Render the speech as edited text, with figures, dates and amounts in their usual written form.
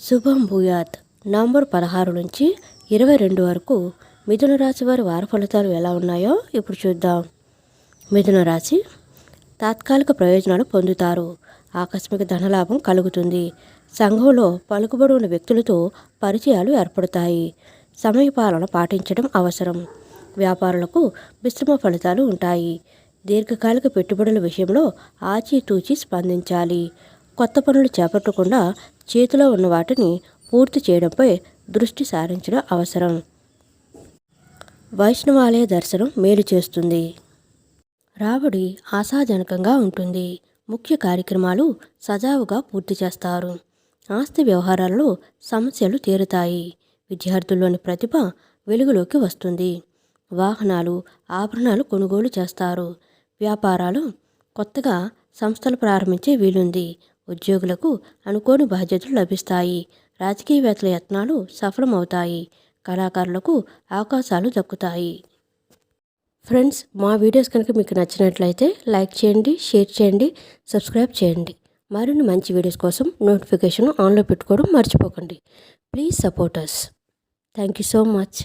శుభం భూయాత్. నవంబర్ 16 నుంచి 22 వరకు మిథున రాశి వారి వార ఫలితాలు ఎలా ఉన్నాయో ఇప్పుడు చూద్దాం. మిథున రాశి తాత్కాలిక ప్రయోజనాలు పొందుతారు. ఆకస్మిక ధనలాభం కలుగుతుంది. సంఘంలో పలుకుబడి ఉన్న వ్యక్తులతో పరిచయాలు ఏర్పడతాయి. సమయపాలన పాటించడం అవసరం. వ్యాపారులకు మిశ్రమ ఫలితాలు ఉంటాయి. దీర్ఘకాలిక పెట్టుబడుల విషయంలో ఆచితూచి స్పందించాలి. కొత్త పనులు చేపట్టకుండా చేతిలో ఉన్న వాటిని పూర్తి చేయడంపై దృష్టి సారించడం అవసరం. వైష్ణవాలయ దర్శనం మేలు చేస్తుంది. రాబడి ఆశాజనకంగా ఉంటుంది. ముఖ్య కార్యక్రమాలు సజావుగా పూర్తి చేస్తారు. ఆస్తి వ్యవహారాల్లో సమస్యలు తీరుతాయి. విద్యార్థుల్లోని ప్రతిభ వెలుగులోకి వస్తుంది. వాహనాలు, ఆభరణాలు కొనుగోలు చేస్తారు. వ్యాపారాలు కొత్తగా సంస్థలు ప్రారంభించే వీలుంది. ఉద్యోగులకు అనుకోని బాధ్యతలు లభిస్తాయి. రాజకీయవేత్తల యత్నాలు సఫలమవుతాయి. కళాకారులకు అవకాశాలు దక్కుతాయి. ఫ్రెండ్స్, మా వీడియోస్ కనుక మీకు నచ్చినట్లయితే లైక్ చేయండి, షేర్ చేయండి, సబ్స్క్రైబ్ చేయండి. మరిన్ని మంచి వీడియోస్ కోసం నోటిఫికేషన్ ఆన్లో పెట్టుకోవడం మర్చిపోకండి. Please support us. Thank you so much.